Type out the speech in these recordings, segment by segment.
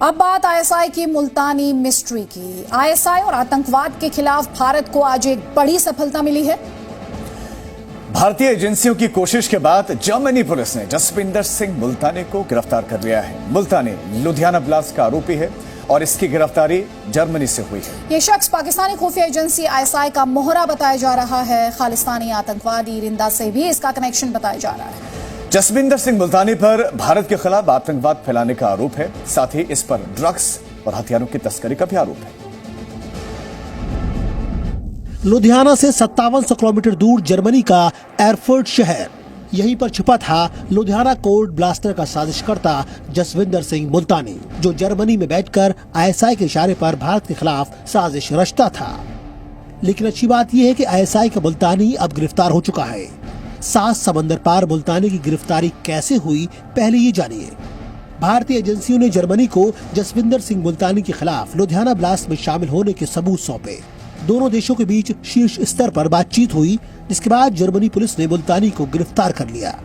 अब बात आईएसआई की मुल्तानी मिस्ट्री की। आईएसआई और आतंकवाद के खिलाफ भारत को आज एक बड़ी सफलता मिली है। भारतीय एजेंसियों की कोशिश के बाद जर्मनी पुलिस ने जसविंदर सिंह मुल्तानी को गिरफ्तार कर लिया है। मुल्तानी लुधियाना ब्लास्ट का आरोपी है और इसकी गिरफ्तारी जर्मनी से हुई है। ये शख्स पाकिस्तानी खुफिया एजेंसी आईएसआई का मोहरा बताया जा रहा है। खालिस्तानी आतंकवादी रिंदा से भी इसका कनेक्शन बताया जा रहा है। जसविंदर सिंह मुल्तानी पर भारत के खिलाफ आतंकवाद फैलाने का आरोप है। साथ ही इस पर ड्रग्स और हथियारों की तस्करी का भी आरोप है। लुधियाना से 5700 किलोमीटर दूर जर्मनी का एरफर्ट शहर, यहीं पर छिपा था लुधियाना कोर्ट ब्लास्टर का साजिशकर्ता जसविंदर सिंह मुल्तानी, जो जर्मनी में बैठकर आईएसआई के इशारे पर भारत के खिलाफ साजिश रचता था। लेकिन अच्छी बात यह है कि आईएसआई का मुल्तानी अब गिरफ्तार हो चुका है। 7 समंदर पार मुल्तानी की गिरफ्तारी कैसे हुई, पहले ये जानिए। भारतीय एजेंसियों ने जर्मनी को जसविंदर सिंह मुल्तानी के खिलाफ लुधियाना ब्लास्ट में शामिल होने के सबूत सौंपे। दोनों देशों के बीच शीर्ष स्तर पर बातचीत हुई, जिसके बाद जर्मनी पुलिस ने मुल्तानी को गिरफ्तार कर लिया।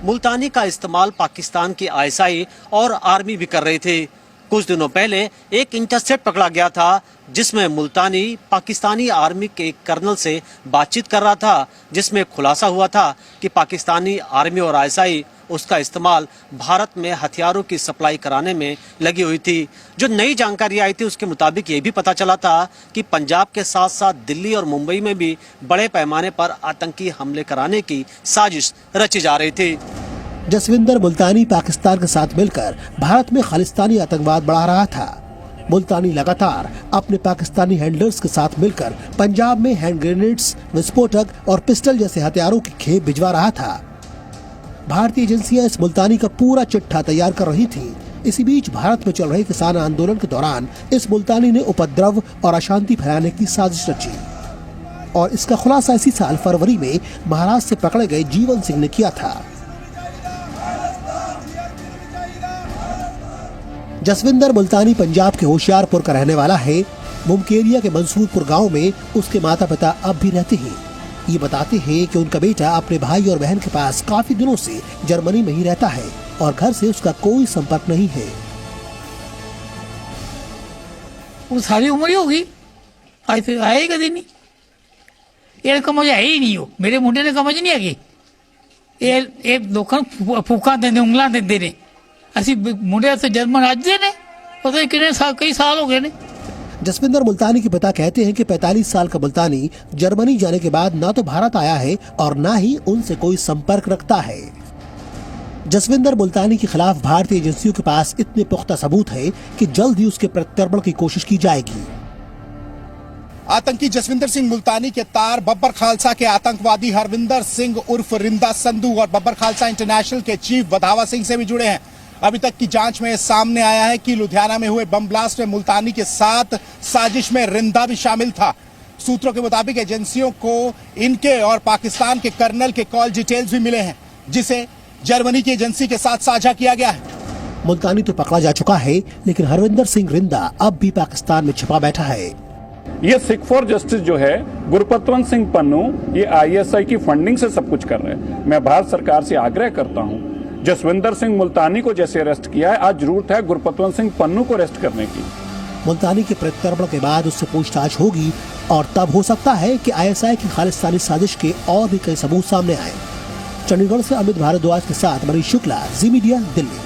मुल्तानी का इस्तेमाल पाकिस्तान की आईएसआई और आर्मी भी कर रहे थे। कुछ दिनों पहले एक इंटरसेप्ट पकड़ा गया था, जिसमें मुल्तानी पाकिस्तानी आर्मी के कर्नल से बातचीत कर रहा था, जिसमें खुलासा हुआ था कि पाकिस्तानी आर्मी और आईएसआई उसका इस्तेमाल भारत में हथियारों की सप्लाई कराने में लगी हुई थी। जो नई जानकारी आई थी उसके मुताबिक ये भी पता चला था कि पंजाब के साथ साथ दिल्ली और मुंबई में भी बड़े पैमाने पर आतंकी हमले कराने की साजिश रची जा रही थी। जसविंदर मुल्तानी पाकिस्तान के साथ मिलकर भारत में खालिस्तानी आतंकवाद बढ़ा रहा था। मुल्तानी लगातार अपने पाकिस्तानी हैंडलर्स के साथ मिलकर पंजाब में हैंड ग्रेनेड्स, विस्फोटक और पिस्टल जैसे हथियारों की खेप भिजवा रहा था। भारतीय एजेंसियां इस मुल्तानी का पूरा चिट्ठा तैयार कर रही थी। इसी बीच भारत में चल रहे किसान आंदोलन के दौरान इस मुल्तानी ने उपद्रव और अशांति फैलाने की साजिश रची और इसका खुलासा इसी साल फरवरी में महाराष्ट्र से पकड़े गए जीवन सिंह ने किया था। जसविंदर मुल्तानी पंजाब के होशियारपुर का रहने वाला है। मुमकेरिया के मंसूरपुर गांव में उसके माता पिता अब भी रहते हैं। ये बताते हैं कि उनका बेटा अपने भाई और बहन के पास काफी दिनों से जर्मनी में ही रहता है और घर से उसका कोई संपर्क नहीं है। वो सारी उम्र ही होगी, आज तो आया ही कभी नहीं। ये समझ है ही नहीं हो, मेरे मुंडे ने समझ नहीं आगी। ये लोग फूका देंगे, उंगला देंदे ने। ਅਸੀਂ मुंडे तो जर्मन आज ने पता नहीं कितने साल, कई साल हो गए ने। जसविंदर मुल्तानी के पिता कहते हैं कि 45 साल का मुल्तानी जर्मनी जाने के बाद ना तो भारत आया है और ना ही उनसे कोई संपर्क रखता है। जसविंदर मुल्तानी के खिलाफ भारतीय एजेंसियों के पास इतने पुख्ता सबूत है कि जल्द ही उसके प्रत्यर्पण की कोशिश की जाएगी। आतंकी जसविंदर सिंह मुल्तानी के तार बब्बर खालसा के आतंकवादी हरविंदर सिंह उर्फ रिंदा संधू और बब्बर खालसा इंटरनेशनल के चीफ वधावा सिंह से भी जुड़े हैं। अभी तक की जांच में सामने आया है कि लुधियाना में हुए बम ब्लास्ट में मुल्तानी के साथ साजिश में रिंदा भी शामिल था। सूत्रों के मुताबिक एजेंसियों को इनके और पाकिस्तान के कर्नल के कॉल डिटेल्स भी मिले हैं, जिसे जर्मनी की एजेंसी के साथ साझा किया गया है। मुल्तानी तो पकड़ा जा चुका है, लेकिन हरविंदर सिंह रिंदा अब भी पाकिस्तान में छिपा बैठा है। ये सिख फॉर जस्टिस जो है गुरपतवंत सिंह पन्नू, ये आईएसआई की फंडिंग से सब कुछ कर रहे हैं। मैं भारत सरकार से आग्रह करता हूँ, जसविंदर सिंह मुल्तानी को जैसे अरेस्ट किया है, आज जरूरत है गुरपतवंत सिंह पन्नू को अरेस्ट करने की। मुल्तानी के प्रत्यर्पण के बाद उससे पूछताछ होगी और तब हो सकता है कि आईएसआई की खालिस्तानी साजिश के और भी कई सबूत सामने आए। चंडीगढ़ से अमित भारद्वाज के साथ मनीष शुक्ला, जी मीडिया, दिल्ली।